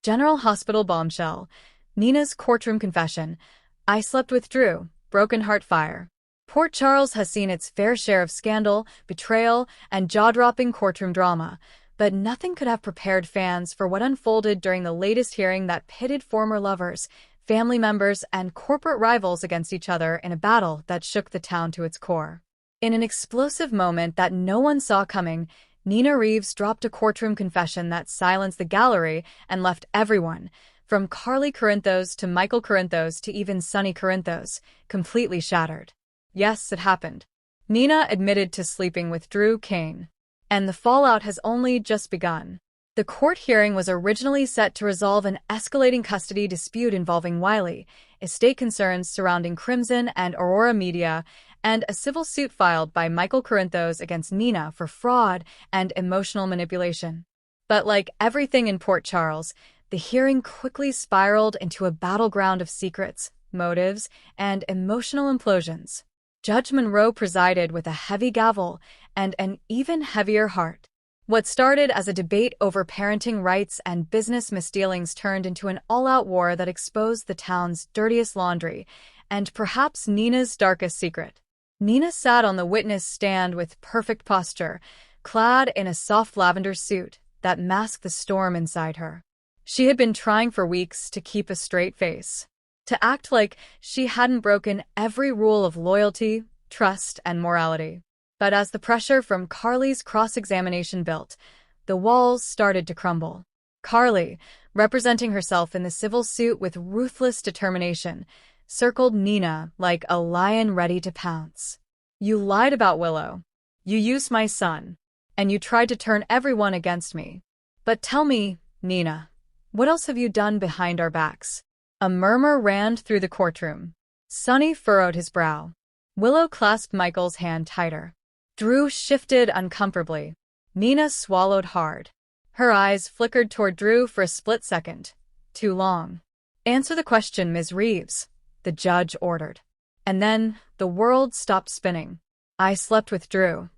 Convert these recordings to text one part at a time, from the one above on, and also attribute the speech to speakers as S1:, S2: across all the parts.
S1: General Hospital bombshell. Nina's courtroom confession. I slept with Drew. Broken heart fire. Port Charles has seen its fair share of scandal, betrayal, and jaw-dropping courtroom drama, but nothing could have prepared fans for what unfolded during the latest hearing that pitted former lovers, family members, and corporate rivals against each other in a battle that shook the town to its core. In an explosive moment that no one saw coming, Nina Reeves dropped a courtroom confession that silenced the gallery and left everyone, from Carly Corinthos to Michael Corinthos to even Sonny Corinthos, completely shattered. Yes, it happened. Nina admitted to sleeping with Drew Kane. And the fallout has only just begun. The court hearing was originally set to resolve an escalating custody dispute involving Wiley, estate concerns surrounding Crimson and Aurora Media, and a civil suit filed by Michael Corinthos against Nina for fraud and emotional manipulation. But like everything in Port Charles, the hearing quickly spiraled into a battleground of secrets, motives, and emotional implosions. Judge Monroe presided with a heavy gavel and an even heavier heart. What started as a debate over parenting rights and business misdealings turned into an all-out war that exposed the town's dirtiest laundry and perhaps Nina's darkest secret. Nina sat on the witness stand with perfect posture, clad in a soft lavender suit that masked the storm inside her. She had been trying for weeks to keep a straight face, to act like she hadn't broken every rule of loyalty, trust, and morality. But as the pressure from Carly's cross-examination built, the walls started to crumble. Carly, representing herself in the civil suit with ruthless determination, circled Nina like a lion ready to pounce. You lied about Willow. You used my son. And you tried to turn everyone against me. But tell me, Nina, what else have you done behind our backs? A murmur ran through the courtroom. Sonny furrowed his brow. Willow clasped Michael's hand tighter. Drew shifted uncomfortably. Nina swallowed hard. Her eyes flickered toward Drew for a split second. Too long. Answer the question, Ms. Reeves, the judge ordered. And then the world stopped spinning. I slept with Drew.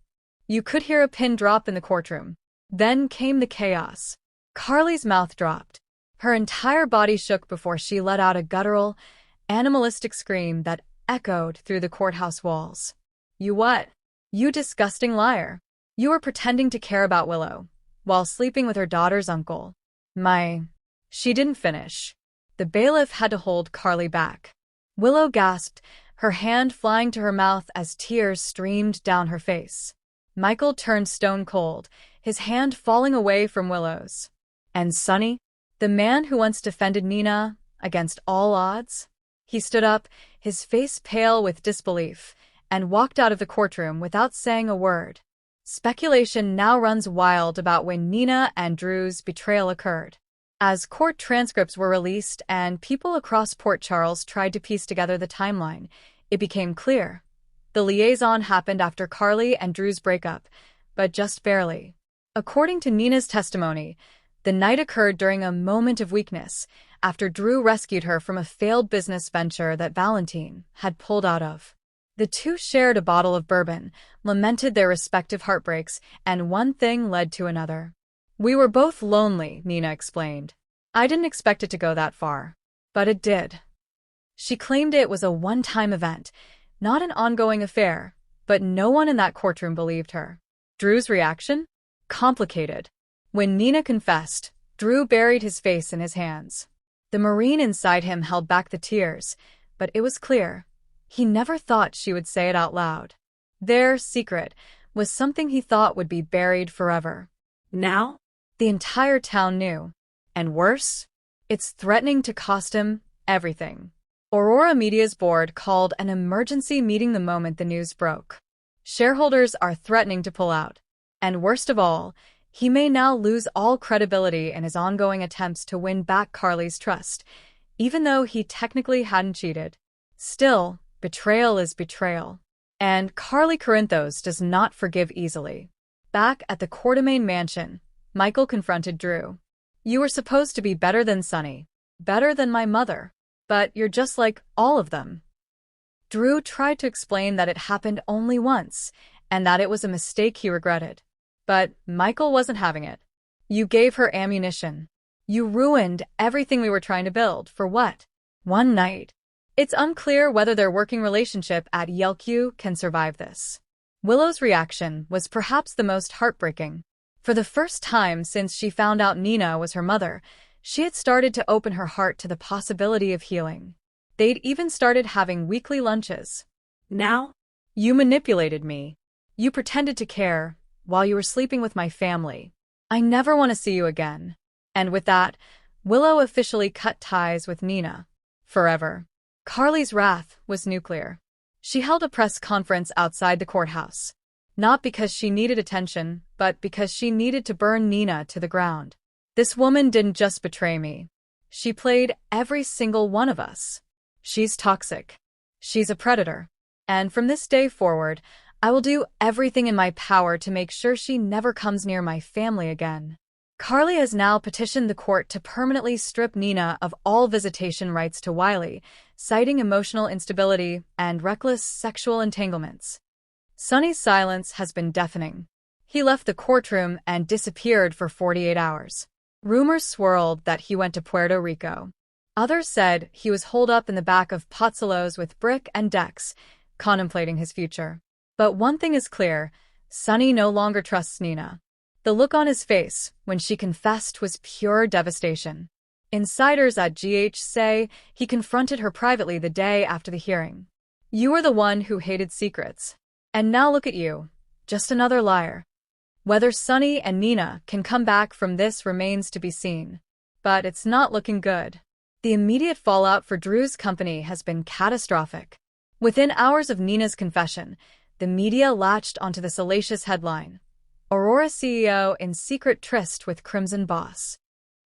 S1: You could hear a pin drop in the courtroom. Then came the chaos. Carly's mouth dropped. Her entire body shook before she let out a guttural, animalistic scream that echoed through the courthouse walls. You what? You disgusting liar. You were pretending to care about Willow, while sleeping with her daughter's uncle. She didn't finish. The bailiff had to hold Carly back. Willow gasped, her hand flying to her mouth as tears streamed down her face. Michael turned stone cold, his hand falling away from Willow's. And Sonny, the man who once defended Nina against all odds? He stood up, his face pale with disbelief, and walked out of the courtroom without saying a word. Speculation now runs wild about when Nina and Drew's betrayal occurred. As court transcripts were released and people across Port Charles tried to piece together the timeline, it became clear. The liaison happened after Carly and Drew's breakup, but just barely. According to Nina's testimony, the night occurred during a moment of weakness, after Drew rescued her from a failed business venture that Valentine had pulled out of. The two shared a bottle of bourbon, lamented their respective heartbreaks, and one thing led to another. We were both lonely, Nina explained. I didn't expect it to go that far. But it did. She claimed it was a one-time event, not an ongoing affair, but no one in that courtroom believed her. Drew's reaction? Complicated. When Nina confessed, Drew buried his face in his hands. The Marine inside him held back the tears, but it was clear. He never thought she would say it out loud. Their secret was something he thought would be buried forever. Now, the entire town knew. And worse, it's threatening to cost him everything. Aurora Media's board called an emergency meeting the moment the news broke. Shareholders are threatening to pull out. And worst of all, he may now lose all credibility in his ongoing attempts to win back Carly's trust, even though he technically hadn't cheated. Still, betrayal is betrayal. And Carly Corinthos does not forgive easily. Back at the Courtemain mansion, Michael confronted Drew. You were supposed to be better than Sonny, better than my mother, but you're just like all of them. Drew tried to explain that it happened only once, and that it was a mistake he regretted. But Michael wasn't having it. You gave her ammunition. You ruined everything we were trying to build. For what? One night. It's unclear whether their working relationship at Yelq can survive this. Willow's reaction was perhaps the most heartbreaking. For the first time since she found out Nina was her mother, she had started to open her heart to the possibility of healing. They'd even started having weekly lunches.
S2: Now?
S1: You manipulated me. You pretended to care while you were sleeping with my family. I never want to see you again. And with that, Willow officially cut ties with Nina. Forever. Carly's wrath was nuclear. She held a press conference outside the courthouse. Not because she needed attention, but because she needed to burn Nina to the ground. This woman didn't just betray me. She played every single one of us. She's toxic. She's a predator. And from this day forward, I will do everything in my power to make sure she never comes near my family again. Carly has now petitioned the court to permanently strip Nina of all visitation rights to Wiley, citing emotional instability and reckless sexual entanglements. Sonny's silence has been deafening. He left the courtroom and disappeared for 48 hours. Rumors swirled that he went to Puerto Rico. Others said he was holed up in the back of Pozzolos with Brick and Dex, contemplating his future. But one thing is clear, Sonny no longer trusts Nina. The look on his face when she confessed was pure devastation. Insiders at GH say he confronted her privately the day after the hearing. You were the one who hated secrets. And now look at you, just another liar. Whether Sonny and Nina can come back from this remains to be seen. But it's not looking good. The immediate fallout for Drew's company has been catastrophic. Within hours of Nina's confession, the media latched onto the salacious headline: Aurora CEO in secret tryst with Crimson boss.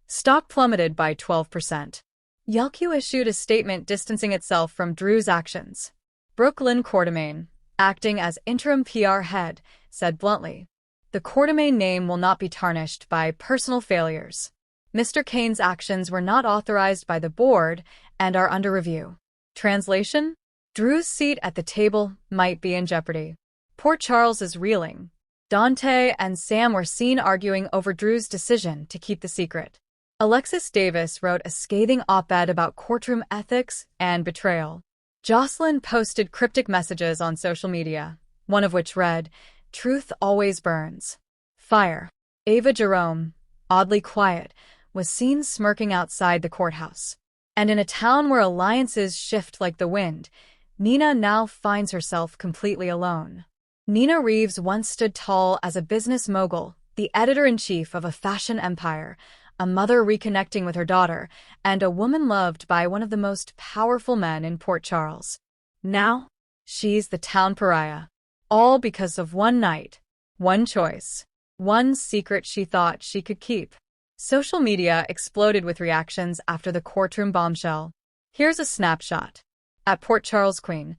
S1: Stock plummeted by 12%. Yelq issued a statement distancing itself from Drew's actions. Brooklyn Quartermain, acting as interim PR head, said bluntly, "The Quartermain name will not be tarnished by personal failures. Mr. Kane's actions were not authorized by the board and are under review." Translation? Drew's seat at the table might be in jeopardy. Port Charles is reeling. Dante and Sam were seen arguing over Drew's decision to keep the secret. Alexis Davis wrote a scathing op-ed about courtroom ethics and betrayal. Jocelyn posted cryptic messages on social media, one of which read, "Truth always burns. Fire." Ava Jerome, oddly quiet, was seen smirking outside the courthouse. And in a town where alliances shift like the wind, Nina now finds herself completely alone. Nina Reeves once stood tall as a business mogul, the editor-in-chief of a fashion empire, a mother reconnecting with her daughter, and a woman loved by one of the most powerful men in Port Charles. Now, she's the town pariah. All because of one night, one choice, one secret she thought she could keep. Social media exploded with reactions after the courtroom bombshell. Here's a snapshot. At Port Charles Queen,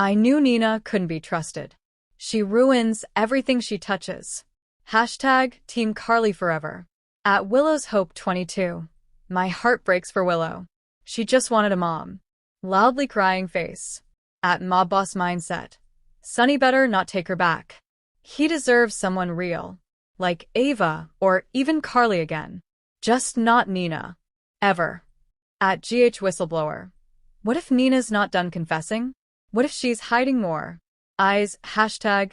S1: "I knew Nina couldn't be trusted. She ruins everything she touches. Hashtag Team Carly forever." At Willow's Hope 22, "My heart breaks for Willow. She just wanted a mom." Loudly crying face. At Mob Boss Mindset, "Sonny better not take her back. He deserves someone real. Like Ava or even Carly again. Just not Nina. Ever." At GH Whistleblower, "What if Nina's not done confessing? What if she's hiding more? Eyes, hashtag,